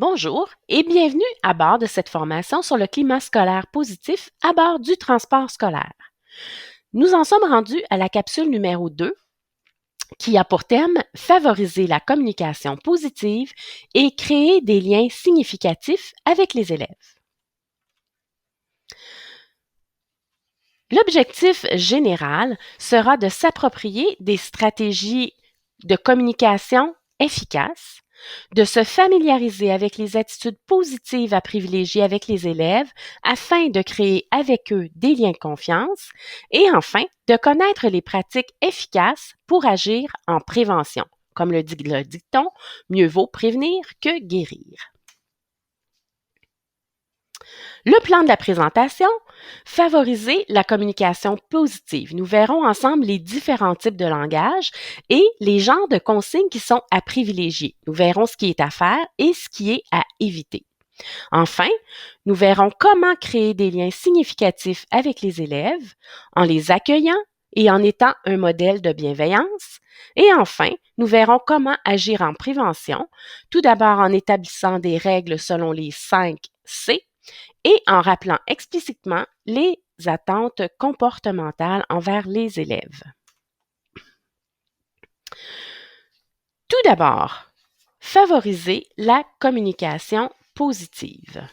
Bonjour et bienvenue à bord de cette formation sur le climat scolaire positif à bord du transport scolaire. Nous en sommes rendus à la capsule numéro 2 qui a pour thème favoriser la communication positive et créer des liens significatifs avec les élèves. L'objectif général sera de s'approprier des stratégies de communication efficaces, de se familiariser avec les attitudes positives à privilégier avec les élèves afin de créer avec eux des liens de confiance et enfin de connaître les pratiques efficaces pour agir en prévention. Comme le dit le dicton, mieux vaut prévenir que guérir. Le plan de la présentation, favoriser la communication positive. Nous verrons ensemble les différents types de langage et les genres de consignes qui sont à privilégier. Nous verrons ce qui est à faire et ce qui est à éviter. Enfin, nous verrons comment créer des liens significatifs avec les élèves en les accueillant et en étant un modèle de bienveillance. Et enfin, nous verrons comment agir en prévention, tout d'abord en établissant des règles selon les 5 C et en rappelant explicitement les attentes comportementales envers les élèves. Tout d'abord, favoriser la communication positive.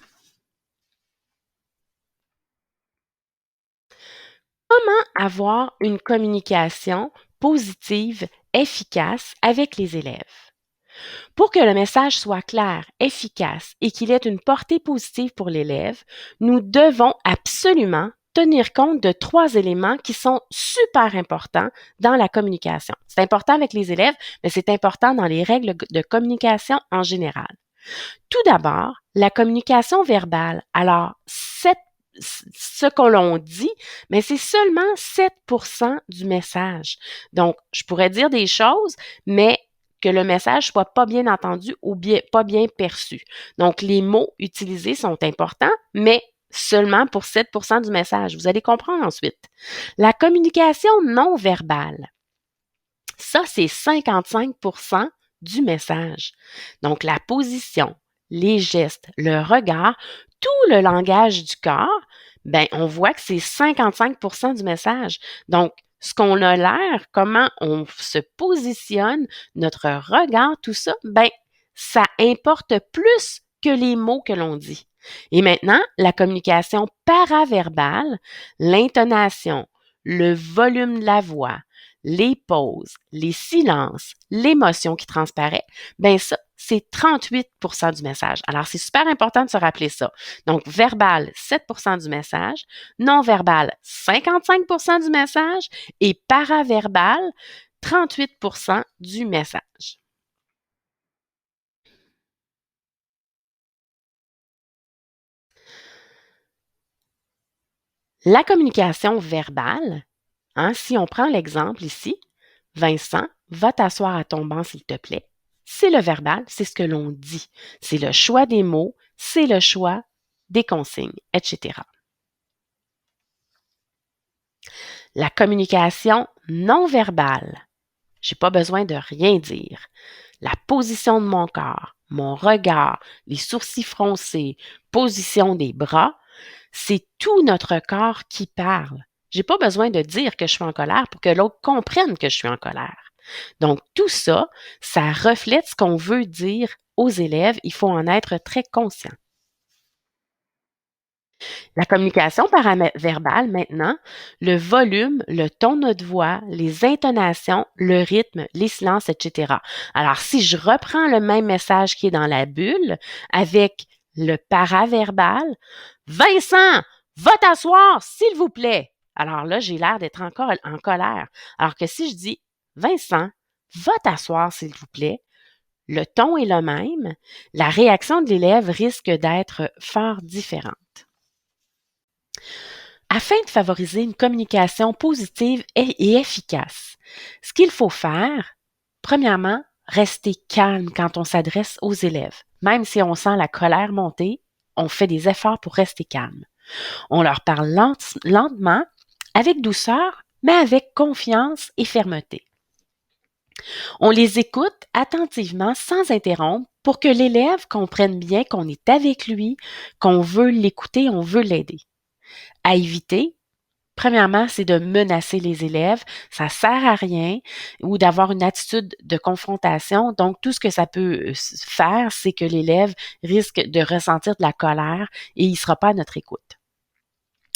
Comment avoir une communication positive efficace avec les élèves? Pour que le message soit clair, efficace et qu'il ait une portée positive pour l'élève, nous devons absolument tenir compte de 3 éléments qui sont super importants dans la communication. C'est important avec les élèves, mais c'est important dans les règles de communication en général. Tout d'abord, la communication verbale. Alors, ce que l'on dit, mais c'est seulement 7% du message. Donc, je pourrais dire des choses, mais que le message soit pas bien entendu ou pas bien perçu. Donc, les mots utilisés sont importants, mais seulement pour 7% du message. Vous allez comprendre ensuite. La communication non verbale. Ça, c'est 55% du message. Donc, la position, les gestes, le regard, tout le langage du corps, ben, on voit que c'est 55% du message. Donc, ce qu'on a l'air, comment on se positionne, notre regard, tout ça, ben, ça importe plus que les mots que l'on dit. Et maintenant, la communication paraverbale, l'intonation, le volume de la voix, les pauses, les silences, l'émotion qui transparaît, ben ça, c'est 38% du message. Alors, c'est super important de se rappeler ça. Donc, verbal, 7% du message, non-verbal, 55% du message et paraverbal, 38% du message. La communication verbale, hein, si on prend l'exemple ici, Vincent, va t'asseoir à ton banc s'il te plaît. C'est le verbal, c'est ce que l'on dit. C'est le choix des mots, c'est le choix des consignes, etc. La communication non verbale. J'ai pas besoin de rien dire. La position de mon corps, mon regard, les sourcils froncés, position des bras, c'est tout notre corps qui parle. J'ai pas besoin de dire que je suis en colère pour que l'autre comprenne que je suis en colère. Donc, tout ça, ça reflète ce qu'on veut dire aux élèves. Il faut en être très conscient. La communication paraverbale, maintenant, le volume, le ton de notre voix, les intonations, le rythme, les silences, etc. Alors, si je reprends le même message qui est dans la bulle avec le paraverbal, Vincent, va t'asseoir, s'il vous plaît. Alors là, j'ai l'air d'être encore en colère. Alors que si je dis, Vincent, va t'asseoir, s'il vous plaît, le ton est le même, la réaction de l'élève risque d'être fort différente. Afin de favoriser une communication positive et efficace, ce qu'il faut faire, premièrement, rester calme quand on s'adresse aux élèves. Même si on sent la colère monter, on fait des efforts pour rester calme. On leur parle lentement, avec douceur, mais avec confiance et fermeté. On les écoute attentivement sans interrompre pour que l'élève comprenne bien qu'on est avec lui, qu'on veut l'écouter, on veut l'aider. À éviter, premièrement, c'est de menacer les élèves. Ça sert à rien ou d'avoir une attitude de confrontation. Donc, tout ce que ça peut faire, c'est que l'élève risque de ressentir de la colère et il ne sera pas à notre écoute.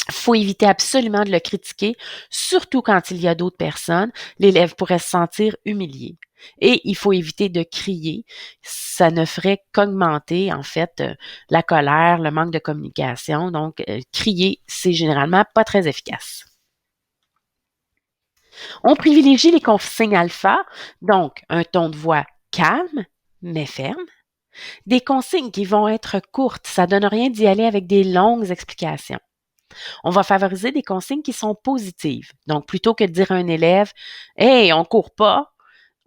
Il faut éviter absolument de le critiquer, surtout quand il y a d'autres personnes. L'élève pourrait se sentir humilié. Et il faut éviter de crier. Ça ne ferait qu'augmenter, en fait, la colère, le manque de communication. Donc, crier, c'est généralement pas très efficace. On privilégie les consignes alpha, donc un ton de voix calme, mais ferme. Des consignes qui vont être courtes, ça donne rien d'y aller avec des longues explications. On va favoriser des consignes qui sont positives. Donc, plutôt que de dire à un élève, hey, on court pas,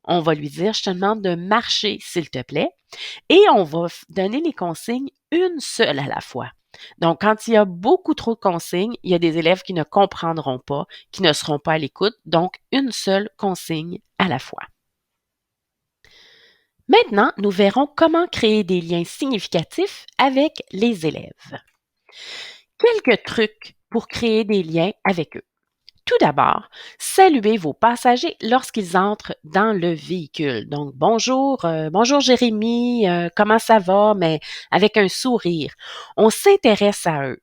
on va lui dire, je te demande de marcher, s'il te plaît. Et on va donner les consignes une seule à la fois. Donc, quand il y a beaucoup trop de consignes, il y a des élèves qui ne comprendront pas, qui ne seront pas à l'écoute. Donc, une seule consigne à la fois. Maintenant, nous verrons comment créer des liens significatifs avec les élèves. Quelques trucs pour créer des liens avec eux. Tout d'abord, saluez vos passagers lorsqu'ils entrent dans le véhicule. Donc, bonjour, bonjour Jérémy, comment ça va? Mais avec un sourire. On s'intéresse à eux.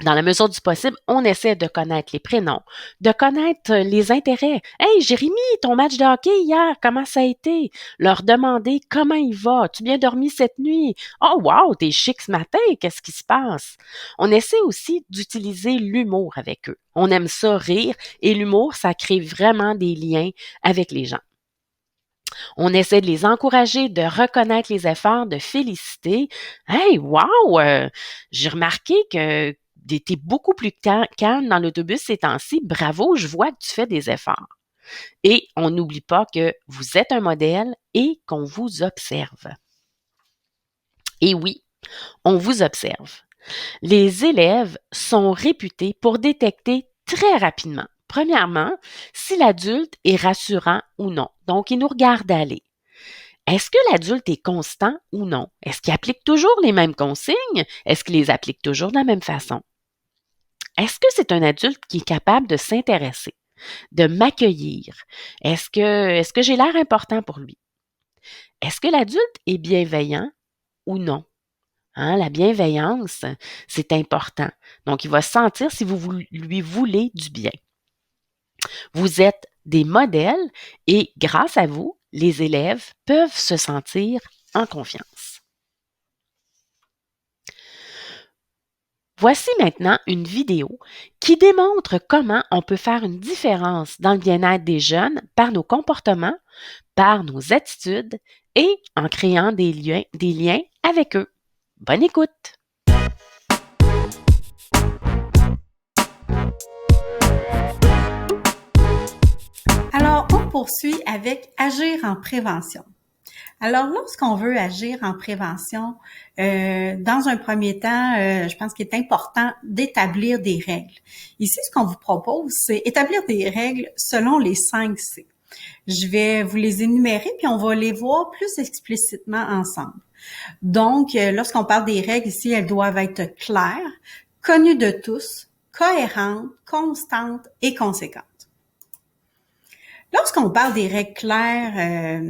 Dans la mesure du possible, on essaie de connaître les prénoms, de connaître les intérêts. Hey, Jérémy, ton match de hockey hier, comment ça a été? Leur demander comment il va. As-tu bien dormi cette nuit? Oh, wow, t'es chic ce matin, qu'est-ce qui se passe? On essaie aussi d'utiliser l'humour avec eux. On aime ça rire et l'humour, ça crée vraiment des liens avec les gens. On essaie de les encourager, de reconnaître les efforts, de féliciter. Hey, wow, j'ai remarqué que t'es beaucoup plus calme dans l'autobus ces temps-ci. Bravo, je vois que tu fais des efforts. Et on n'oublie pas que vous êtes un modèle et qu'on vous observe. Et oui, on vous observe. Les élèves sont réputés pour détecter très rapidement, premièrement, si l'adulte est rassurant ou non. Donc, il nous regarde aller. Est-ce que l'adulte est constant ou non? Est-ce qu'il applique toujours les mêmes consignes? Est-ce qu'il les applique toujours de la même façon? Est-ce que c'est un adulte qui est capable de s'intéresser, de m'accueillir? Est-ce que j'ai l'air important pour lui? Est-ce que l'adulte est bienveillant ou non? Hein, la bienveillance, c'est important. Donc, il va sentir si vous lui voulez du bien. Vous êtes des modèles et grâce à vous, les élèves peuvent se sentir en confiance. Voici maintenant une vidéo qui démontre comment on peut faire une différence dans le bien-être des jeunes par nos comportements, par nos attitudes et en créant des liens avec eux. Bonne écoute! Alors, on poursuit avec agir en prévention. Alors, lorsqu'on veut agir en prévention, dans un premier temps, je pense qu'il est important d'établir des règles. Ici, ce qu'on vous propose, c'est établir des règles selon les 5 C. Je vais vous les énumérer, puis on va les voir plus explicitement ensemble. Donc, lorsqu'on parle des règles ici, elles doivent être claires, connues de tous, cohérentes, constantes et conséquentes. Lorsqu'on parle des règles claires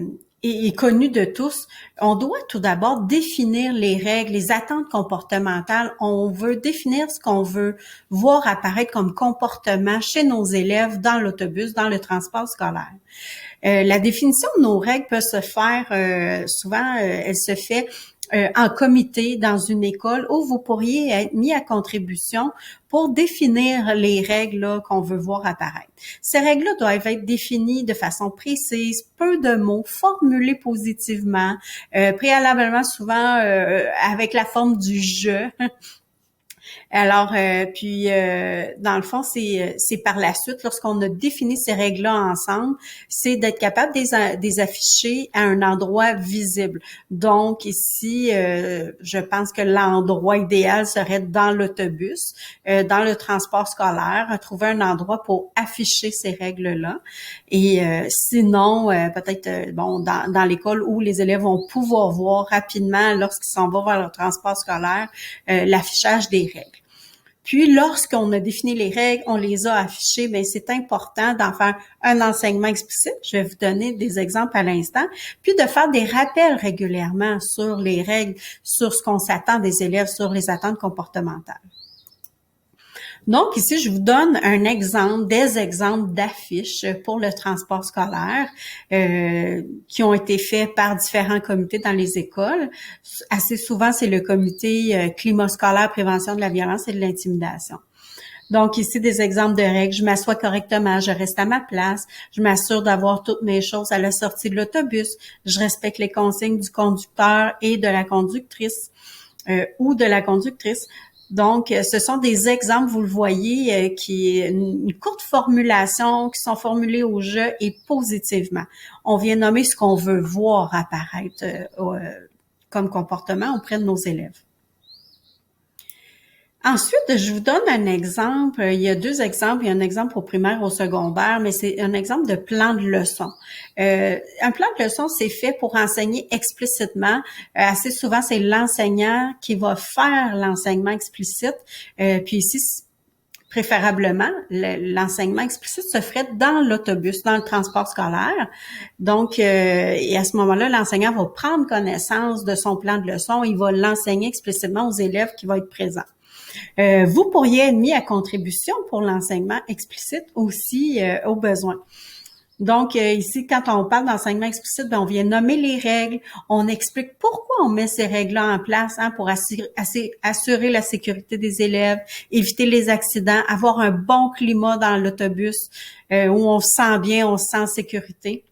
et connues de tous, on doit tout d'abord définir les règles, les attentes comportementales. On veut définir ce qu'on veut voir apparaître comme comportement chez nos élèves dans l'autobus, dans le transport scolaire. La définition de nos règles peut se faire, souvent, elle se fait en comité dans une école où vous pourriez être mis à contribution pour définir les règles qu'on veut voir apparaître. Ces règles-là doivent être définies de façon précise, peu de mots, formulées positivement, préalablement souvent avec la forme du « je ». Alors, dans le fond, c'est par la suite, lorsqu'on a défini ces règles-là ensemble, c'est d'être capable de les afficher à un endroit visible. Donc, ici, je pense que l'endroit idéal serait dans l'autobus, dans le transport scolaire, trouver un endroit pour afficher ces règles-là. Et sinon, peut-être dans l'école où les élèves vont pouvoir voir rapidement lorsqu'ils s'en vont vers le transport scolaire l'affichage des règles. Puis, lorsqu'on a défini les règles, on les a affichées, bien, c'est important d'en faire un enseignement explicite. Je vais vous donner des exemples à l'instant. Puis, de faire des rappels régulièrement sur les règles, sur ce qu'on s'attend des élèves, sur les attentes comportementales. Donc, ici, je vous donne des exemples d'affiches pour le transport scolaire qui ont été faits par différents comités dans les écoles. Assez souvent, c'est le comité climat scolaire, prévention de la violence et de l'intimidation. Donc, ici, des exemples de règles. Je m'assois correctement, je reste à ma place, je m'assure d'avoir toutes mes choses à la sortie de l'autobus, je respecte les consignes du conducteur et de la conductrice ou de la conductrice. Donc, ce sont des exemples, vous le voyez, qui est une courte formulation, qui sont formulées au jeu et positivement. On vient nommer ce qu'on veut voir apparaître comme comportement auprès de nos élèves. Ensuite, je vous donne un exemple. Il y a deux exemples. Il y a un exemple au primaire, au secondaire, mais c'est un exemple de plan de leçon. Un plan de leçon, c'est fait pour enseigner explicitement. Assez souvent, c'est l'enseignant qui va faire l'enseignement explicite. Puis ici, préférablement, l'enseignement explicite se ferait dans l'autobus, dans le transport scolaire. Donc, et à ce moment-là, l'enseignant va prendre connaissance de son plan de leçon. Il va l'enseigner explicitement aux élèves qui vont être présents. Vous pourriez être mis à contribution pour l'enseignement explicite aussi au besoin. Donc, ici, quand on parle d'enseignement explicite, on vient nommer les règles, on explique pourquoi on met ces règles-là en place pour assurer la sécurité des élèves, éviter les accidents, avoir un bon climat dans l'autobus où on se sent bien, on se sent en sécurité.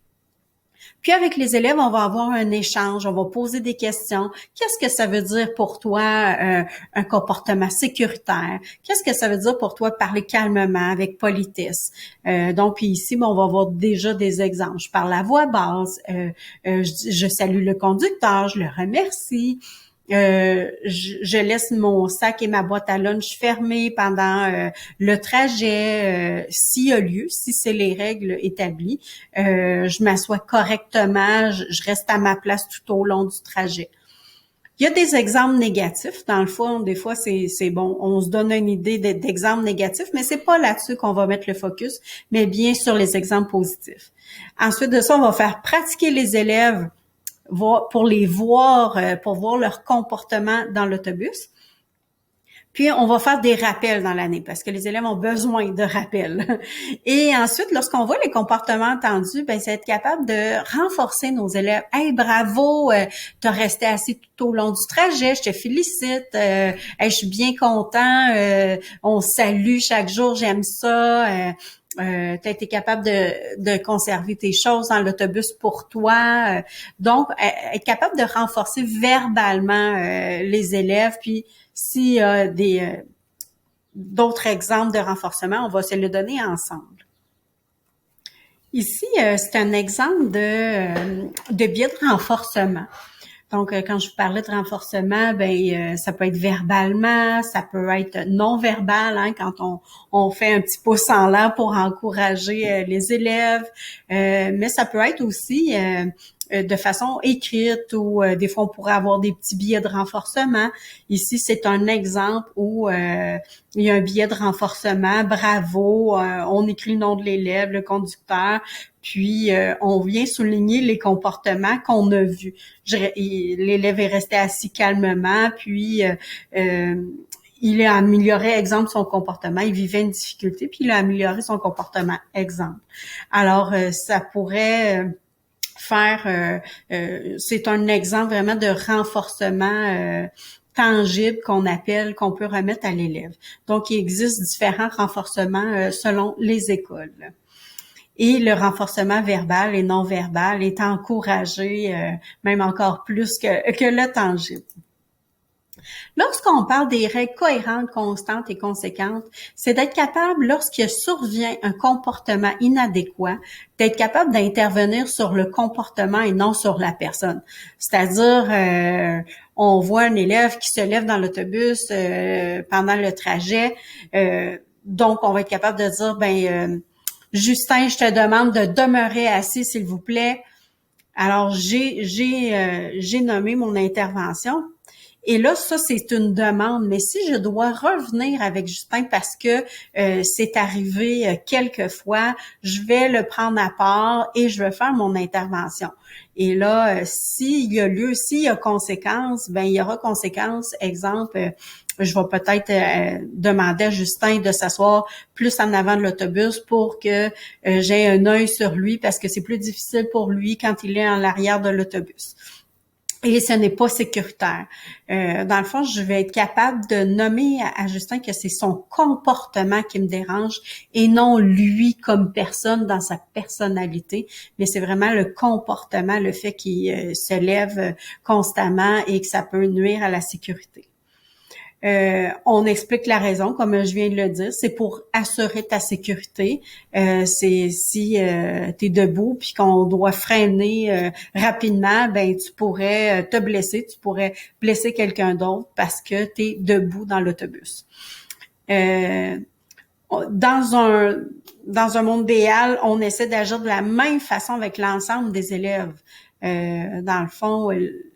Puis avec les élèves, on va avoir un échange, on va poser des questions. Qu'est-ce que ça veut dire pour toi un comportement sécuritaire? Qu'est-ce que ça veut dire pour toi parler calmement, avec politesse? Donc, puis ici, on va avoir déjà des exemples. Je parle à voix basse, je salue le conducteur, je le remercie. Je laisse mon sac et ma boîte à lunch fermés pendant le trajet, s'il y a lieu, si c'est les règles établies. Je m'assois correctement, je reste à ma place tout au long du trajet. Il y a des exemples négatifs. Dans le fond, des fois, c'est bon. On se donne une idée d'exemples négatifs, mais c'est pas là-dessus qu'on va mettre le focus, mais bien sur les exemples positifs. Ensuite de ça, on va faire pratiquer les élèves pour les voir, pour voir leur comportement dans l'autobus. Puis, on va faire des rappels dans l'année parce que les élèves ont besoin de rappels. Et ensuite, lorsqu'on voit les comportements entendus, c'est être capable de renforcer nos élèves. « Hey, bravo, t'as resté assis tout au long du trajet, je te félicite. Hey, je suis bien content. On se salue chaque jour, j'aime ça. T'as été capable de conserver tes choses dans l'autobus pour toi. Donc, être capable de renforcer verbalement les élèves. Puis, s'il y a d'autres exemples de renforcement, on va se le donner ensemble. Ici, c'est un exemple de biais de renforcement. Donc, quand je vous parlais de renforcement, ça peut être verbalement, ça peut être non verbal, quand on fait un petit pouce en l'air pour encourager les élèves, mais ça peut être aussi de façon écrite ou des fois on pourrait avoir des petits billets de renforcement. Ici, c'est un exemple où il y a un billet de renforcement, bravo, on écrit le nom de l'élève, le conducteur, puis on vient souligner les comportements qu'on a vus. L'élève est resté assis calmement, puis il a amélioré, exemple, son comportement. Il vivait une difficulté, puis il a amélioré son comportement, exemple. Alors, ça pourrait c'est un exemple vraiment de renforcement tangible qu'on peut remettre à l'élève. Donc, il existe différents renforcements selon les écoles. Et le renforcement verbal et non verbal est encouragé, même encore plus que le tangible. Lorsqu'on parle des règles cohérentes, constantes et conséquentes, c'est d'être capable, lorsqu'il survient un comportement inadéquat, d'être capable d'intervenir sur le comportement et non sur la personne. C'est-à-dire, on voit un élève qui se lève dans l'autobus pendant le trajet, donc on va être capable de dire, Justin, je te demande de demeurer assis, s'il vous plaît. Alors, j'ai nommé mon intervention. Et là, ça, c'est une demande. Mais si je dois revenir avec Justin parce que c'est arrivé quelques fois, je vais le prendre à part et je vais faire mon intervention. Et là, s'il y a lieu, s'il y a conséquence, il y aura conséquence. Exemple, je vais peut-être demander à Justin de s'asseoir plus en avant de l'autobus pour que j'ai un œil sur lui parce que c'est plus difficile pour lui quand il est en l'arrière de l'autobus. Et ce n'est pas sécuritaire. Dans le fond, je vais être capable de nommer à Justin que c'est son comportement qui me dérange et non lui comme personne dans sa personnalité, mais c'est vraiment le comportement, le fait qu'il se lève constamment et que ça peut nuire à la sécurité. On explique la raison, comme je viens de le dire, c'est pour assurer ta sécurité. C'est si tu es debout puis qu'on doit freiner rapidement, tu pourrais te blesser, tu pourrais blesser quelqu'un d'autre parce que tu es debout dans l'autobus. Dans un monde idéal, on essaie d'agir de la même façon avec l'ensemble des élèves. Dans le fond,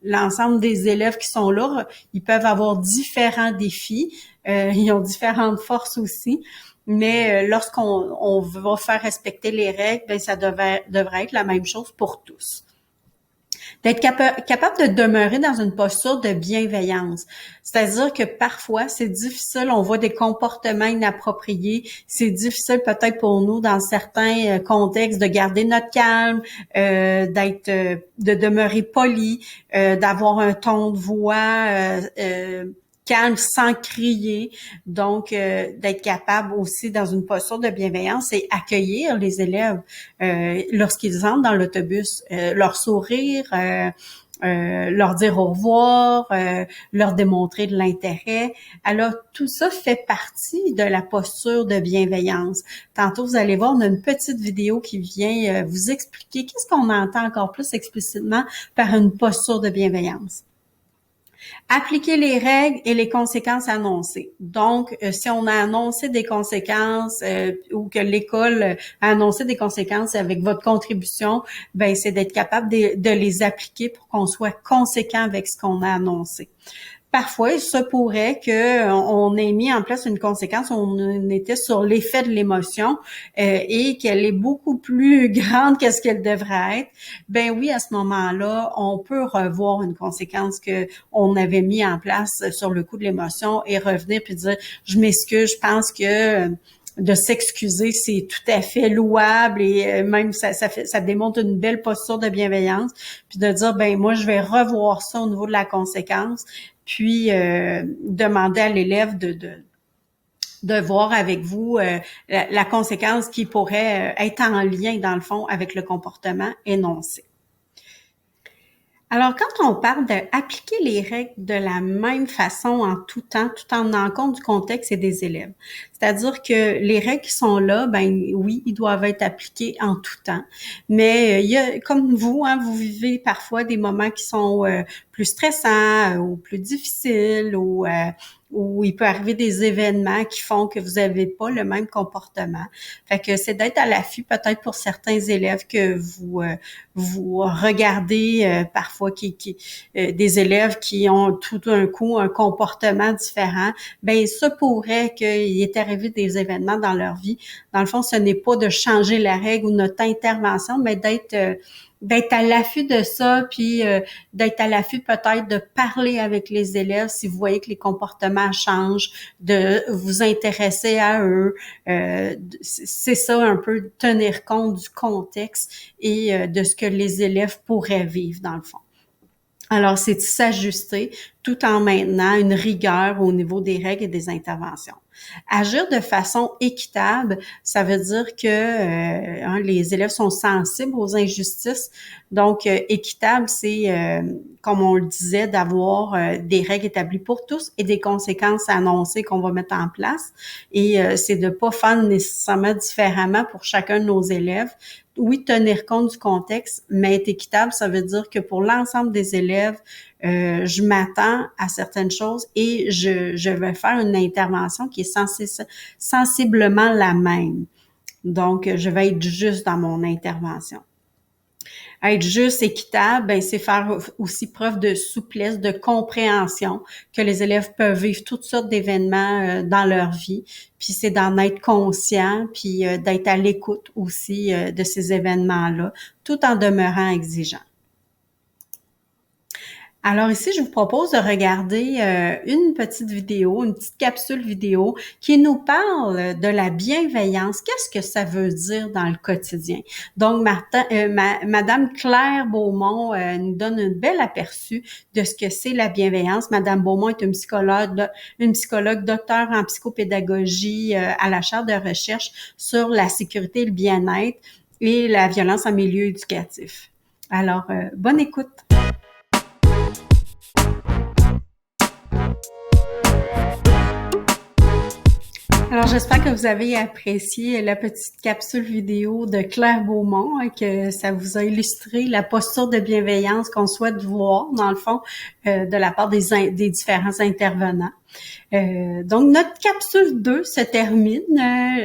l'ensemble des élèves qui sont là, ils peuvent avoir différents défis, ils ont différentes forces aussi, mais lorsqu'on va faire respecter les règles, ça devrait être la même chose pour tous. D'être capable de demeurer dans une posture de bienveillance. C'est-à-dire que parfois, c'est difficile, on voit des comportements inappropriés, c'est difficile peut-être pour nous dans certains contextes de garder notre calme, de demeurer poli, d'avoir un ton de voix calme sans crier, donc d'être capable aussi dans une posture de bienveillance et accueillir les élèves lorsqu'ils entrent dans l'autobus, leur sourire, leur dire au revoir, leur démontrer de l'intérêt. Alors, tout ça fait partie de la posture de bienveillance. Tantôt, vous allez voir, on a une petite vidéo qui vient vous expliquer qu'est-ce qu'on entend encore plus explicitement par une posture de bienveillance. Appliquer les règles et les conséquences annoncées. Donc, si on a annoncé des conséquences ou que l'école a annoncé des conséquences avec votre contribution, c'est d'être capable de les appliquer pour qu'on soit conséquent avec ce qu'on a annoncé. Parfois, il se pourrait qu'on ait mis en place une conséquence, on était sur l'effet de l'émotion et qu'elle est beaucoup plus grande que ce qu'elle devrait être. Oui, à ce moment-là, on peut revoir une conséquence que on avait mis en place sur le coup de l'émotion et revenir puis dire je m'excuse, je pense que de s'excuser, c'est tout à fait louable et même ça démontre une belle posture de bienveillance. Puis de dire moi je vais revoir ça au niveau de la conséquence. Puis demander à l'élève de voir avec vous la conséquence qui pourrait être en lien, dans le fond, avec le comportement énoncé. Alors, quand on parle d'appliquer les règles de la même façon en tout temps, tout en tenant compte du contexte et des élèves. C'est-à-dire que les règles qui sont là, oui, ils doivent être appliqués en tout temps. Mais il y a, comme vous, vous vivez parfois des moments qui sont plus stressants ou plus difficiles ou il peut arriver des événements qui font que vous n'avez pas le même comportement. Fait que c'est d'être à l'affût peut-être pour certains élèves que vous regardez parfois des élèves qui ont tout d'un coup un comportement différent. Ça pourrait qu'il est arrivé des événements dans leur vie. Dans le fond, ce n'est pas de changer la règle ou notre intervention, mais d'être à l'affût de ça, puis d'être à l'affût peut-être de parler avec les élèves si vous voyez que les comportements changent, de vous intéresser à eux. C'est ça un peu, tenir compte du contexte et de ce que les élèves pourraient vivre dans le fond. Alors, c'est de s'ajuster tout en maintenant une rigueur au niveau des règles et des interventions. Agir de façon équitable, ça veut dire que les élèves sont sensibles aux injustices. Donc, équitable, c'est, comme on le disait, d'avoir des règles établies pour tous et des conséquences annoncées qu'on va mettre en place. Et c'est de pas faire nécessairement différemment pour chacun de nos élèves. Oui, tenir compte du contexte, mais être équitable, ça veut dire que pour l'ensemble des élèves, je m'attends à certaines choses et je vais faire une intervention qui est sensiblement la même. Donc, je vais être juste dans mon intervention. Être juste, équitable, ben c'est faire aussi preuve de souplesse, de compréhension, que les élèves peuvent vivre toutes sortes d'événements dans leur vie, puis c'est d'en être conscient, puis d'être à l'écoute aussi de ces événements-là, tout en demeurant exigeant. Alors ici, je vous propose de regarder une petite vidéo, une petite capsule vidéo qui nous parle de la bienveillance. Qu'est-ce que ça veut dire dans le quotidien? Donc, Madame Claire Beaumont nous donne un bel aperçu de ce que c'est la bienveillance. Madame Beaumont est une psychologue docteur en psychopédagogie à la chaire de recherche sur la sécurité et le bien-être et la violence en milieu éducatif. Alors, bonne écoute! Alors, j'espère que vous avez apprécié la petite capsule vidéo de Claire Beaumont, que ça vous a illustré la posture de bienveillance qu'on souhaite voir, dans le fond, de la part des différents intervenants. Donc, notre capsule 2 se termine.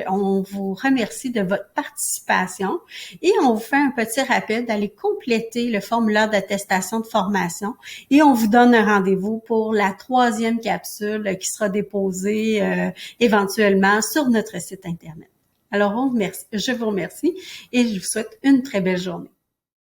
On vous remercie de votre participation et on vous fait un petit rappel d'aller compléter le formulaire d'attestation de formation et on vous donne un rendez-vous pour la 3e capsule qui sera déposée éventuellement sur notre site Internet. Alors, je vous remercie et je vous souhaite une très belle journée.